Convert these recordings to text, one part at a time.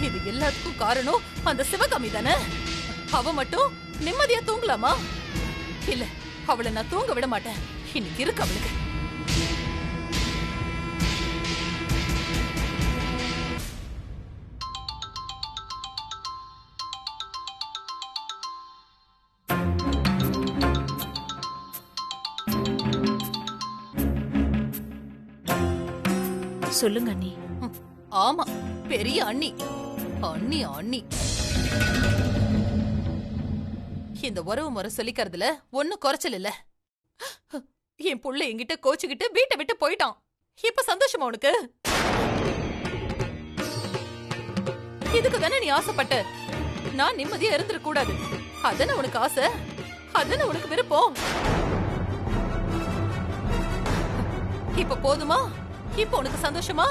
இது எல்லாத்துக்கும் காரணம் அந்த சிவகாமி தானே. அவ மட்டும் நிம்மதியா தூங்கலாமா? இல்ல, அவளை நான் தூங்க விட மாட்டேன். இன்னைக்கு இருக்கு அவளுக்கு. சொல்லுங்க அண்ணி. ஆமா, பெரிய அண்ணி அண்ணி அண்ணி. இந்த உறவு முறை சொல்லிக்கிறதுல ஒன்னும் குறைச்சல் இல்ல. என் புள்ள என்கிட்ட கோச்சுக்கிட்டு வீட்டை விட்டு போயிட்டான். இப்ப சந்தோஷமா உனக்கு? இதுக்கு தானே நீ ஆசைப்பட்ட. நான் நிம்மதியா இருந்துட கூடாது, அதானே உனக்கு ஆசை, அதானே உனக்கு விருப்பம். இப்ப போதுமா? இப்ப உனக்கு சந்தோஷமா?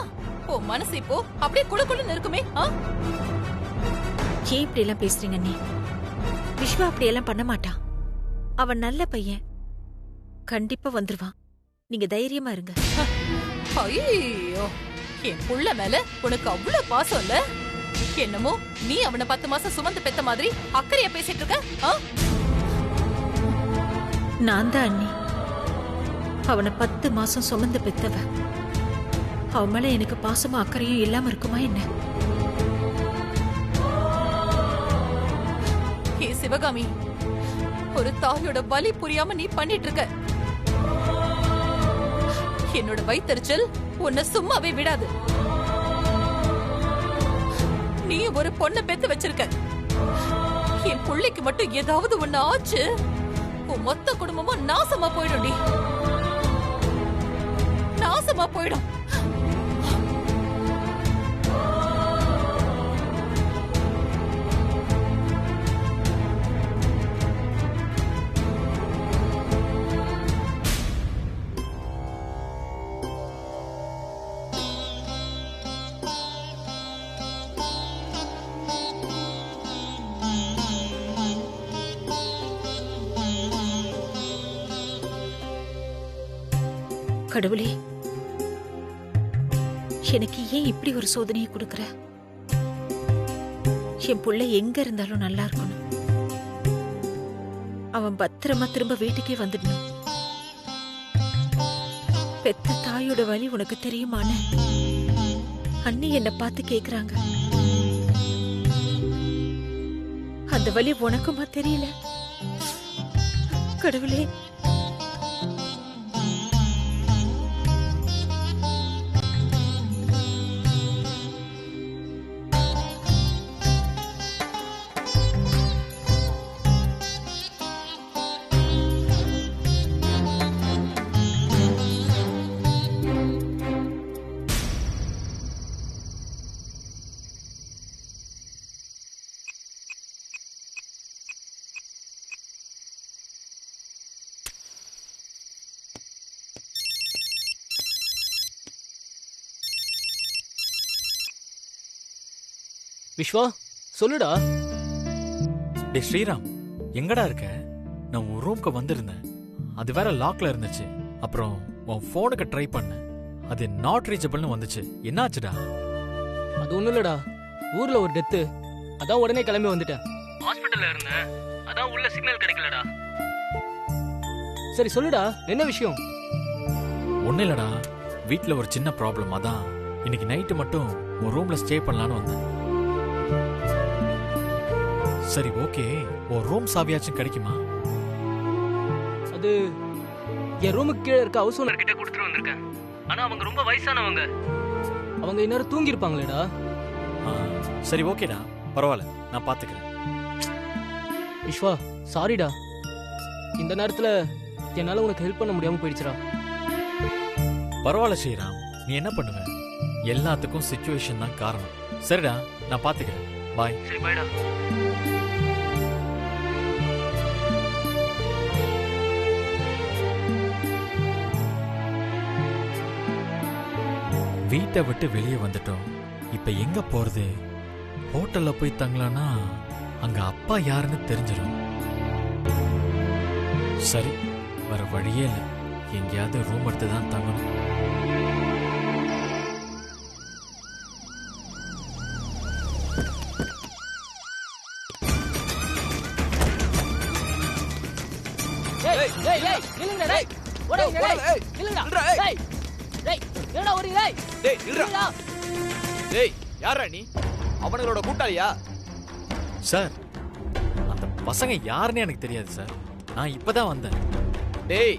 உன் மனசு இப்போ அப்படியே குளுக்குள்ளுன்னு இருக்குமே. ஏன் இப்படி எல்லாம் பேசுறீங்க அண்ணி? விஸ்வா அப்படியெல்லாம் பண்ண மாட்டான். அவன் நல்ல பையன், கண்டிப்பா வந்துருவான். நீங்க தைரியமா இருங்க. ஐயோ, என் புள்ள மேல உனக்கு அவ்வளவு பாசம் இல்ல? என்னமோ நீ அவனை 10 மாசம் சுமந்து பெத்த மாதிரி அக்கறையா பேசிட்டு இருக்க. நான் தான் அண்ணி அவனை 10 மாசம் சுமந்து பெத்தவ. அவன் மேல எனக்கு பாசமா அக்கறையும் இல்லாம இருக்குமா என்ன? ஏ சிவகாமி, ஒரு தாயோட வலி புரியாம நீ பண்ணிட்டு இருக்க. என்னோட வயித்தறிச்சல் உன்னை சும்மாவே விடாது. நீ ஒரு பொண்ணை பெத்து வச்சிருக்க. என் புள்ளைக்கு மட்டும் ஏதாவது ஒண்ணு ஆச்சு, உன் மொத்த குடும்பமும் நாசமா போயிடும். நீ நாசமா போயிடும். கடவுளே, எனக்கு ஏன் இப்படி ஒரு சோதனையை கொடுக்கற? என் புள்ள எங்க இருந்தாலும் நல்லா இருக்கணும். அவன் பத்திரமா திரும்ப வீட்டுக்கே வந்துடணும். பெத்த தாயோட வலி உனக்கு தெரியுமான்னு அண்ணி என்ன பார்த்து கேக்குறாங்க. அந்த வலி உனக்குமா தெரியல? கடவுளே, விஸ்வா, சொல்லுடா. டே ஸ்ரீராம், எங்கடா இருக்க? நான் உன் ரூம்க்கு வந்திருந்தேன், அது வேற லாக்ல இருந்துச்சு. அப்புறம் உன் போனுக்கு ட்ரை பண்ணேன், அது நாட் ரீச்சபிள்னு வந்துச்சு. என்னாச்சுடா? அது ஒண்ணும் இல்லடா, ஊர்ல ஒரு டெத்து, அதான் உடனே கிளம்பி வந்துட்டேன். ஹாஸ்பிட்டல்ல இருந்தேன், அதான் உள்ள சிக்னல் கிடைக்கலடா. சரி சொல்லுடா, என்ன விஷயம்? ஒன்னும் இல்லடா, வீட்டுல ஒரு சின்ன ப்ராப்ளம். அதான் இன்னைக்கு நைட்டு மட்டும் உன் ரூம்ல ஸ்டே பண்ணலான்னு வந்தேன். சரி ஓகே, உன் ரூம் சாவியாச்சும் கிடைக்குமா? அது என் ரூமுக்கு கீழே இருக்க ஹவுஸ் ஓனர் கிட்ட கொடுத்துட்டு வந்திருக்கேன். ஆனா அவங்க ரொம்ப வயசானவங்க, அவங்க இன்னொரு தூங்கி இருப்பாங்களேடா. சரி ஓகேடா, பரவாயில்ல, நான் பாத்துக்கிறேன். விஸ்வா, சாரிடா, இந்த நேரத்துல என்னால உனக்கு ஹெல்ப் பண்ண முடியாம போயிடுச்சுடா. பரவாயில்ல ஸ்ரீராம், நீ என்ன பண்ணுவ? எல்லாத்துக்கும் சிச்சுவேஷன் தான் காரணம். சரிடா, நான் பாத்துக்கிறேன். பாய். சரி பாய்டா. வீட்டை விட்டு வெளியே வந்துட்டோம். இப்ப எங்க போறது? ஹோட்டல்ல போய் தங்கலானா அங்க அப்பா யாருன்னு தெரிஞ்சிடும். சரி, வர வழியே இல்லை, எங்கேயாவது ரூம் எடுத்து தான் தங்கணும். டேய் டேய் நில்லுங்கடா டேய் ஓடுங்க டேய் நில்லுங்கடா டேய் டேய் என்னடா ஓடுறீங்க டேய் டேய் நில்லுடா. டேய் யாரா நீ? அவனுங்களோட கூட்டாளியா? சார் அந்த பசங்க யாருன்னு எனக்கு தெரியாது சார். நான் இப்பதான் வந்தேன். டேய்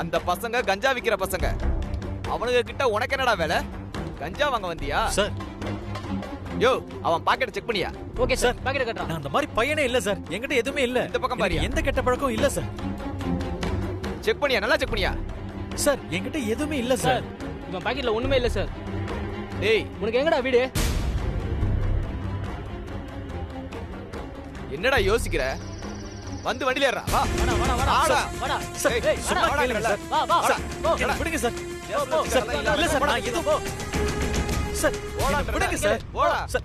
அந்த பசங்க கஞ்சா விக்கிற பசங்க. அவனுங்க கிட்ட உனக்கு என்னடா வேலை? கஞ்சா வாங்க வந்தியா? சார் யோ அவன் பாக்கெட் செக் பண்ணியா? ஓகே சார் பாக்கெட் கட்டறேன். நான் அந்த மாதிரி பையனே இல்ல சார். என்கிட்ட எதுவுமே இல்ல. இந்த பக்கம் பாரியா? எனக்கு எந்த கெட்ட பழக்கம் இல்ல சார். செக் பண்ணியா? நல்லா செக் பண்ணியா? சார் என்கிட்ட எதுவுமே இல்ல சார் சார். இவன் பாக்கெட்ல ஒண்ணுமே இல்ல சார். டேய் உனக்கு எங்கடா வீடு? என்னடா யோசிக்கிற? வந்து வண்டில ஏறா. வா வாடா வாடா வாடா. வாடா சார் டேய், சும்மா வாடா, கேளுங்க சார். வா வா வாடா. போ என்ன விடுங்க சார். சார் இல்ல சார் நான் எதுவும் சார் போடா, என்ன விடுங்க சார். போடா. சார்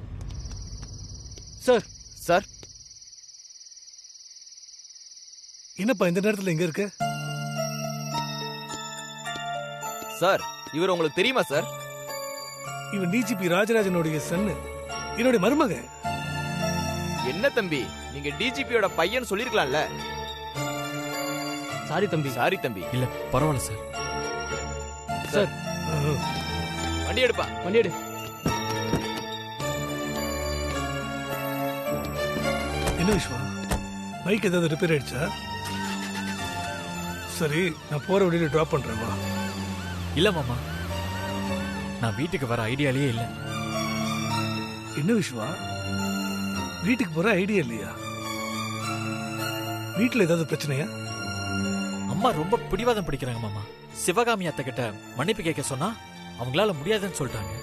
சார் சார் என்னப்பா இந்த நேரத்துல எங்க இருக்க? சார் இவர் உங்களுக்கு தெரியுமா சார்? இவன் டிஜிபி ராஜராஜனுடைய சன்னு, என்னுடைய மருமக. என்ன தம்பி நீங்க டிஜிபியோட பையன் சொல்லிருக்கலாம்ல. சாரி தம்பி. சாரி தம்பி. இல்ல பரவாயில்ல சார். சார் வண்டி எடுப்பா. வண்டி எடு. என்ன விஸ்வா, பைக் ஏதாவது ரிப்பேர் ஆயிடுச்சா? சரி, நான் போற வழியில டிராப் பண்றேன் வா. இல்ல மாமா, நான் வீட்டுக்கு வர ஐடியாலயே இல்ல. என்ன விஸ்வா, வீட்டுக்கு போற ஐடியா இல்லையா? வீட்டுல ஏதாவது பிரச்சனையா? அம்மா ரொம்ப பிடிவாதம் பிடிக்கிறாங்க மாமா. சிவகாமி அத்தை கிட்ட மன்னிப்பு கேட்க சொன்னா அவங்களால முடியாதுன்னு சொல்லிட்டாங்க.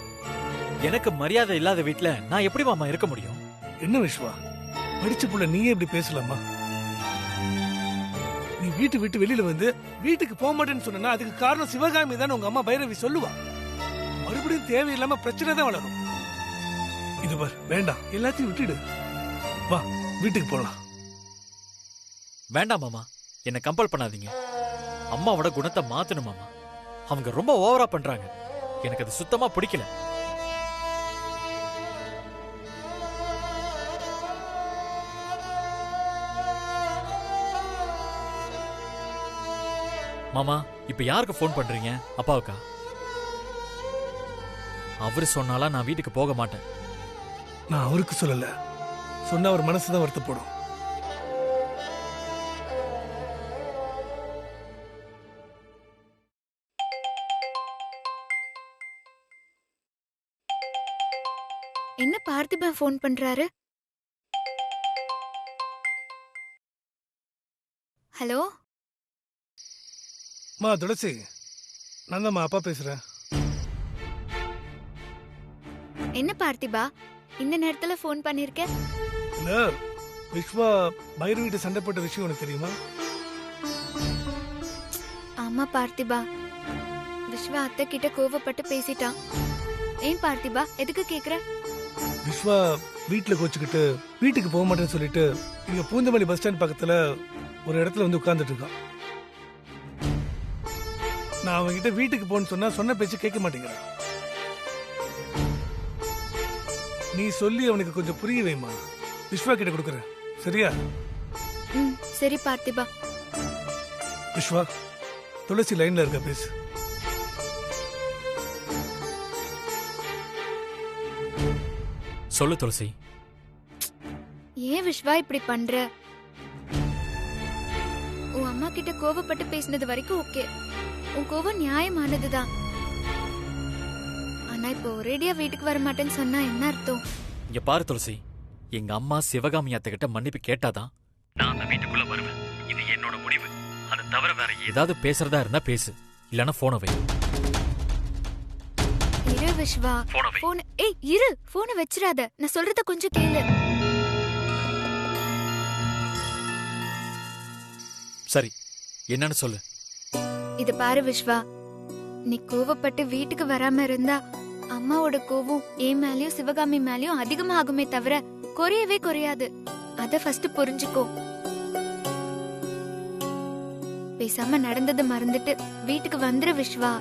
எனக்கு மரியாதை இல்லாத வீட்டுல நான் எப்படி மாமா இருக்க முடியும்? என்ன விஸ்வா, படிச்ச புள்ள நீயே இப்படி பேசலாமா? நீ வீட்டு விட்டு வெளியில வந்து வீட்டுக்கு போக மாட்டேன்னு சொன்னா அதுக்கு காரணம் சிவகாமி தான் உங்க அம்மா பைரவி சொல்லுவா. மறுபடியும் தேவையில்லாம பிரச்சனை தான் வளரும். இது பார், வேண்டாம், எல்லாத்தையும் விட்டுடு. வா வீட்டுக்கு போலாம். வேண்டாம் மாமா, என்ன கம்பல் பண்ணாதீங்க. அம்மாவோட குணத்தை மாத்தணும் மாமா. அவங்க ரொம்ப ஓவரா பண்றாங்க. எனக்கு அது சுத்தமா பிடிக்கல. மாமா இப்ப யாருக்கு போன் பண்றீங்க? அப்பாவுக்கா? அவரு சொன்னாலா நான் வீட்டுக்கு போக மாட்டேன். நான் அவருக்கு சொல்லல, சொன்னா அவர் மனசுதான் வருத்தப்படும். என்ன பார்த்திபன் ஃபோன் பண்றாரு? ஹலோ மா துளசி, நான் தான் அப்பா பேசுறேன். என்ன பார்த்திபா இந்த நேரத்துல ஃபோன் பண்ணிருக்க? இல்ல, விஸ்வா பைரவிட்ட சண்டை போட்ட விஷயம் உனக்கு தெரியுமா? ஆமா பார்த்திபா, விஸ்வா அத்தை கிட்ட கோவப்பட்டு பேசிட்டான். ஏன் பார்த்திபா எதுக்கு கேக்குற? விஸ்வா வீட்டுல கோச்சுக்கிட்டு வீட்டுக்கு போக மாட்டேன்னு சொல்லிட்டு இங்க பூந்தமல்லி பஸ் ஸ்டாண்ட் பக்கத்துல ஒரு இடத்துல வந்து உட்கார்ந்துட்டு இருக்கான். நான் அவன்கிட்ட வீட்டுக்கு போன்னு சொன்னா சொன்ன பேச்சு கேட்க மாட்டேங்கிறான். நீ சொல்லி அவனுக்கு கொஞ்சம் புரிய வைமா. விஸ்வா கிட்ட கொடுக்குறேன், சரியா? சரி பார்த்திபா. விஸ்வா, துளசி லைன்ல இருக்க, பேசு. சொல்லு துளசி. ஏன் விஸ்வா இப்படி பண்ற? உன் அம்மா கிட்ட கோவப்பட்டு பேசினது வரைக்கும் ஓகே, உன் கோவம் நியாயமானதுதான். ஆனா இப்போ ஒரேடியா வீட்டுக்கு வர மாட்டேன்னு சொன்னா என்ன அர்த்தம்? இங்க பாரு துளசி, எங்க அம்மா சிவகாமி அத்தை கிட்ட மன்னிப்பு கேட்டாதான் நான் அந்த வீட்டுக்குள்ள வருவேன். இது என்னோட முடிவு. அதை தவிர வேற ஏதாவது பேசுறதா இருந்தா பேசு, இல்லனா போனை வை. இரு விஸ்வா, போன் இரு, போனை வச்சிராத, நான் சொல்றத கொஞ்சம் கேளு. சரி, என்னன்னு சொல்லு. இது பாரு விஸ்வா, நீ கோவப்பட்டு வீட்டுக்கு வராம இருந்தா அம்மாவோட கோவம் என் மேலயும் சிவகாமி மேலயும் அதிகமாகுமே தவிர குறையவே குறையாது. அத ஃபர்ஸ்ட் புரிஞ்சுக்கோ. பேசாம நடந்தது மறந்துட்டு வீட்டுக்கு வந்துரு விஸ்வா.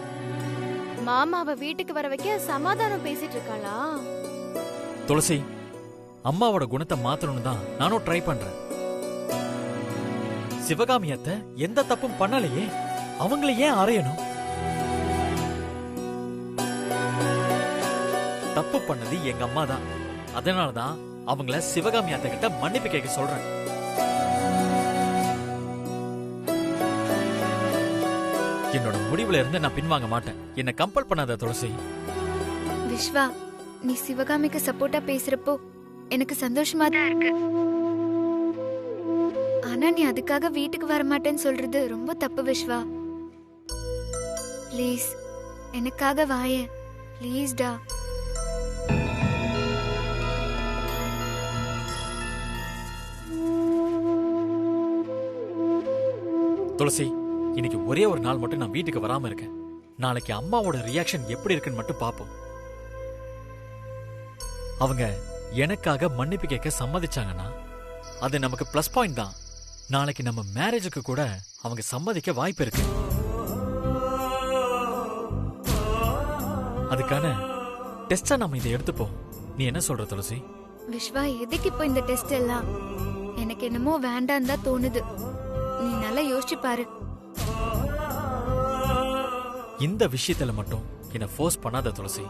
மாமாவை வீட்டுக்கு வர வைக்க சமாதானம் பேசிட்டு இருக்காளா? துளசி, அம்மாவோட குணத்தை மாத்தணும்னு தான் நானும் ட்ரை பண்றேன். சிவகாமி அத்தை எந்த தப்பும் பண்ணலையே, அவங்கள ஏன் அறையணும்? தப்பு பண்ணது எங்க அம்மா தான். அதனாலதான் அவங்கள சிவகாமி அத்தை கிட்ட மன்னிப்பு கேட்க சொல்றேன். என்னோட முடிவுல இருந்து நான் பின்வாங்க மாட்டேன். என்ன கம்பல் பண்ணாத துளசி. விஸ்வா, நீ சிவகாமிக்கு சப்போர்ட்டா பேசுறப்போ எனக்கு சந்தோஷமா தான் இருக்கு. ஆனா நீ அதுக்காக வீட்டுக்கு வர மாட்டேன்னு சொல்றது ரொம்ப தப்பு விஸ்வா. ப்ளீஸ் எனக்காக வாயேன், ப்ளீஸ்டா. துளசி, இன்னைக்கு ஒரே ஒரு நாள் மட்டும் நான் வீட்டுக்கு வராம இருக்கேன். நாளைக்கு அம்மாவோட ரியாக்ஷன் எப்படி இருக்குன்னு மட்டும் பாப்போம். அவங்க எனக்காக மன்னிப்பு கேட்க சம்மதிச்சாங்கன்னா அது நமக்கு பிளஸ் பாயிண்ட் தான். நாளைக்கு நம்ம மேரேஜுக்கு கூட அவங்க சம்மதிக்க வாய்ப்பு இருக்கு. அதுக்கான டெஸ்டா நம்ம இதை எடுத்துப்போம். நீ என்ன சொல்ற துளசி? விஸ்வா, எதுக்கு இப்போ இந்த டெஸ்ட் எல்லாம்? எனக்கு என்னமோ வேண்டாம் தான் தோணுது. நீ நல்லா யோசிச்சு பாரு. இந்த விஷயத்துல மட்டும் என்ன ஃபோர்ஸ் பண்ணாத துளசி.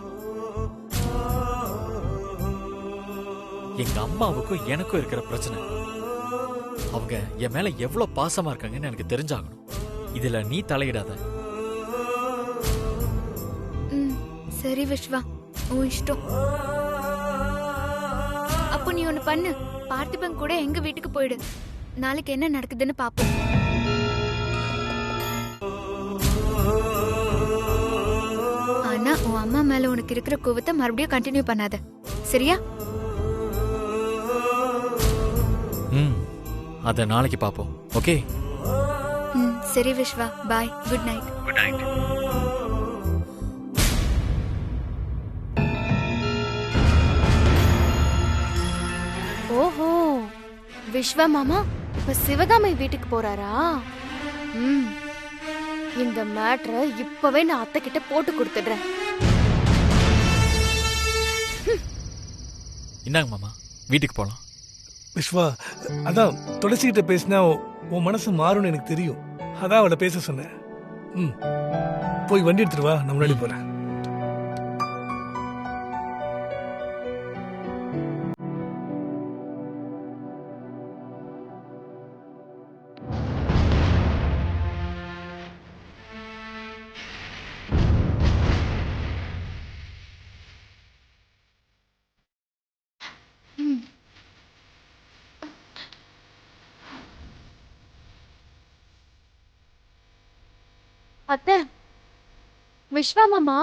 எங்க அம்மாவுக்கும் எனக்கும் இருக்கிற பிரச்சனை. அவங்க என் மேல எவ்வளவு பாசமா இருக்காங்கன்னு எனக்கு தெரிஞ்சாகணும். இதுல நீ தலையிடாத. சரி விஸ்வா, உன் இஷ்டம். அப்போ நீ ஒண்ணு பண்ணு, பார்த்திபன் கூட எங்க வீட்டுக்கு போயிடு. நாளைக்கு என்ன நடக்குதுன்னு பாப்போம். ஆனா உன் அம்மா மேல உனக்கு இருக்கிற கோவத்தை மறுபடியும் கண்டினியூ பண்ணாத, சரியா? அத நாளைக்கு பாப்போம். ஓகே? சரி விஸ்வா, பாய், குட் நைட். Good night. ஓஹோ, விஸ்வா மாமா இப்ப சிவகாமி வீட்டுக்கு போறாரா? இந்த மேட்ரை இப்பவே நான் அத்தை கிட்ட போட்டு கொடுத்துடுறேன். இந்தாங்க மாமா, வீட்டுக்கு போலாம். விஸ்வா, அதான் துளசிக்கிட்ட பேசினா உன் மனசு மாறும்னு எனக்கு தெரியும். அதான் அவளை பேச சொன்னேன். போய் வண்டி எடுத்துட்டு வா, நான் முன்னாடி போறேன். அத்தை, விஸ்வா மாமா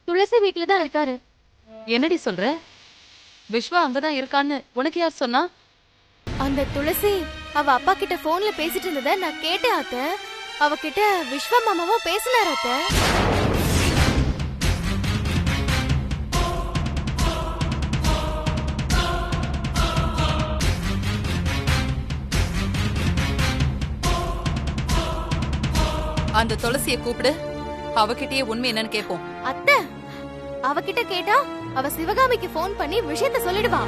துளசி வீட்டுல தான் இருக்காரு. என்னடி சொல்ற? விஸ்வா அங்கதான் இருக்கான்னு உனக்கு யார் சொன்னா? அந்த துளசி அவ அப்பா கிட்ட போன்ல பேசிட்டு இருந்தத நான் கேட்டேன் அத்தை. அவகிட்ட விஸ்வா மாமாவும் பேசினார் அத்தை. அந்த துளசியை கூப்பிடு, அவகிட்டயே உண்மை என்னன்னு கேட்போம். அத்தை, அவகிட்ட கேட்டா அவ சிவகாமிக்கு போன் பண்ணி விஷயத்த சொல்லிடுவா.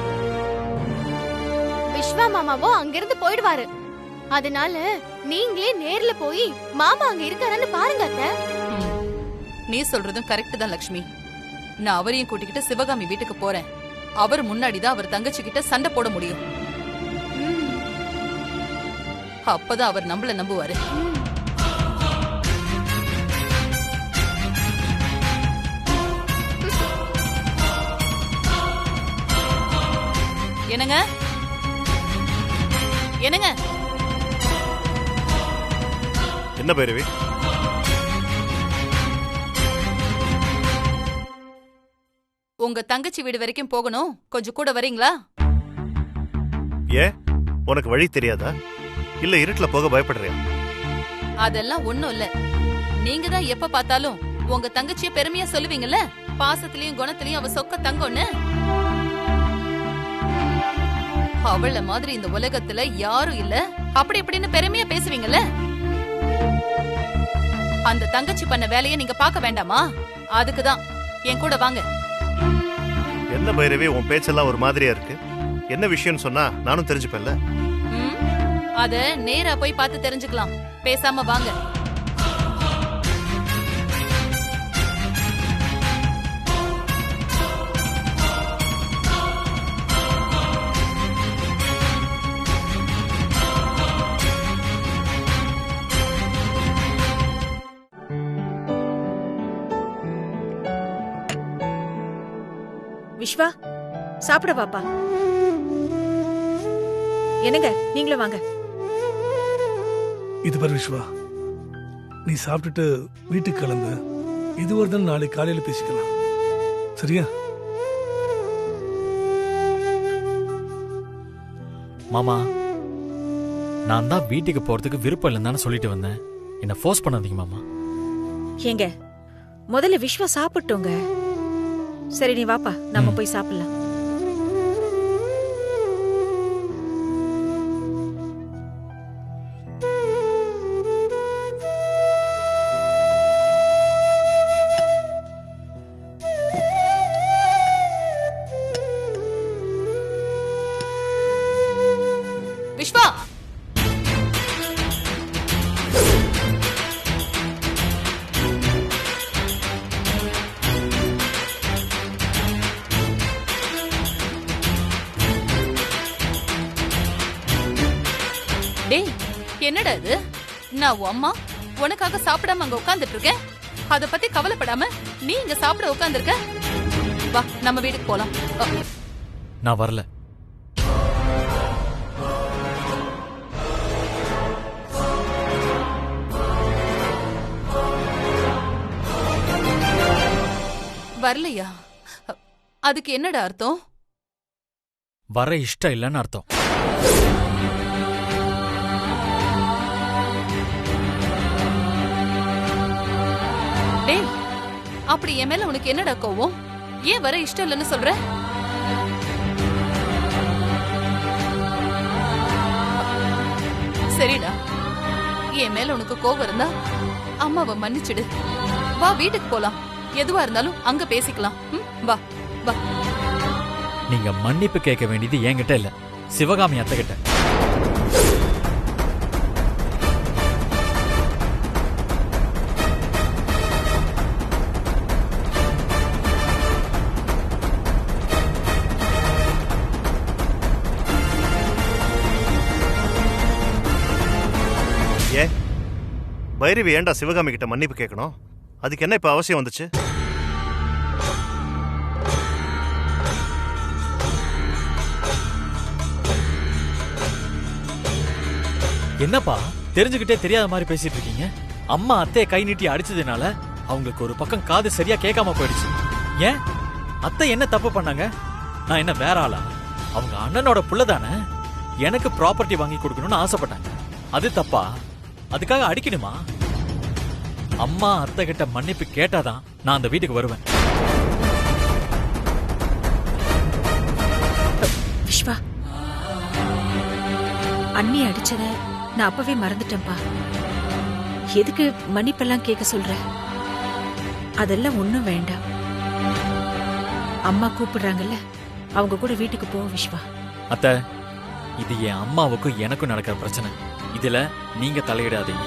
விஸ்வா மாமாவோ அங்கிருந்து போயிடுவாரு. அதனால நீங்களே நேர்ல போய் மாமா அங்க இருக்காரான்னு பாருங்க அத்தை. நீ சொல்றதும் கரெக்ட் தான் லட்சுமி. நான் அவரையும் கூட்டிக்கிட்டு சிவகாமி வீட்டுக்கு போறேன். அவர் முன்னாடிதான் அவர் தங்கச்சி கிட்ட சண்டை போட முடியும். அப்பதான் அவர் நம்மள நம்புவாரு. என்னங்க என்னங்க? என்ன பைரவி? உங்க தங்கச்சி வீடு வரைக்கும் போகணும், கொஞ்சம் கூட வரீங்களா? ஏன், உனக்கு வழி தெரியாதா? இல்ல இருட்டுல போக பயப்படுறியா? அதெல்லாம் ஒண்ணும் இல்ல. நீங்க தான் எப்ப பார்த்தாலும் உங்க தங்கச்சிய பெருமையா சொல்லுவீங்கல்ல, பாசத்திலயும் குணத்திலயும் அவ சொக்க தங்கம்னு. அவள மாதிரி இந்த உலகத்துல யாரும் இல்ல அப்படி இப்படின்னு பெருமையா பேசுவீங்கல்ல. அந்த தங்கச்சி பண்ண வேலையை நீங்க பார்க்க வேண்டாமா? அதுக்குதான் என் கூட வாங்க. என்ன பைரவி, உன் பேச்செல்லாம் ஒரு மாதிரியா இருக்கு. என்ன விஷயம்னு சொன்னா நானும் தெரிஞ்சுப்பேன்ல. அத நேரா போய் பார்த்து தெரிஞ்சுக்கலாம். பேசாம வாங்க. விஸ்வா சாப்பிட வாப்பா. என்னங்க நீங்களும் வாங்க. இது பாரு விஸ்வா, நீ சாப்பிட்டுட்டு வீட்டுக்கு கிளம்பு. இது ஒரு தான் நாளைக்கு காலையில பேசிக்கலாம், சரியா? மாமா, நான் தான் வீட்டுக்கு போறதுக்கு விருப்பம் இல்லைன்னு சொல்லிட்டு வந்தேன். என்ன ஃபோர்ஸ் பண்ணாதீங்க மாமா. ஏங்க முதல்ல விஸ்வா சாப்பிட்டோங்க. சரி நீ வாப்பா, நம்ம போய் சாப்பிடலாம். விஸ்வா, டேய் என்னடா இது? நான் உன் அம்மா உனக்காக சாப்பிடாம அங்க உட்கார்ந்துட்டு இருக்கேன். அத பத்தி கவலைப்படாம நீ இங்க சாப்பிட உட்கார்ந்திருக்க. வா நம்ம வீட்டுக்கு போலாம். நான் வரல. வரலையா? அதுக்கு என்னடா அர்த்தம்? வர இஷ்டம் இல்லைன்னு அர்த்தம். டேய், அப்படி என் மேல உனக்கு என்னடா கோவம்? ஏன் வர இஷ்டம் இல்லைன்னு சொல்ற? சரிடா, என் மேல உனக்கு கோவம் இருந்தா அம்மாவை மன்னிச்சிடு. வா வீட்டுக்கு போலாம். எதுவா இருந்தாலும் அங்க பேசிக்கலாம். வா வா. நீங்க மன்னிப்பு கேட்க வேண்டியது என்கிட்ட இல்ல, சிவகாமி அத்தை கிட்ட. ஏன் பைரவி ஏன்டா சிவகாமி கிட்ட மன்னிப்பு கேட்கணும்? அதுக்கு என்ன இப்ப அவசியம் வந்துச்சு? என்னப்பா தெரிஞ்சுக்கிட்டே தெரியாத மாதிரி பேசிட்டு இருக்கீங்க? அம்மா அத்தையை கை நீட்டி அடிச்சதுனால அவங்களுக்கு ஒரு பக்கம் காது சரியா கேட்காம போயிடுச்சு. ஏன் அத்தை என்ன தப்பு பண்ணாங்க? நான் என்ன வேற ஆளா? அவங்க அண்ணனோட புள்ள தானே. எனக்கு ப்ராப்பர்ட்டி வாங்கி கொடுக்கணும்னு ஆசைப்பட்டாங்க. அது தப்பா? அதுக்காக அடிக்கணுமா? அம்மா அத்தை கிட்ட மன்னிப்பு கேட்டாதான் நான் அந்த வீட்டுக்கு வருவேன். விஸ்வா, அண்ணி அடிச்சத நான் அப்பவே மறந்துட்டேன்பா. எதுக்கு மன்னிப்பெல்லாம் கேட்க சொல்ற? அதெல்லாம் ஒண்ணும் வேண்டாம். அம்மா கூப்பிடுறாங்கல்ல, அவங்க கூட வீட்டுக்கு போ விஸ்வா. அத்தை, இது என் அம்மாவுக்கும் எனக்கும் நடக்கிற பிரச்சனை. இதுல நீங்க தலையிடாதீங்க.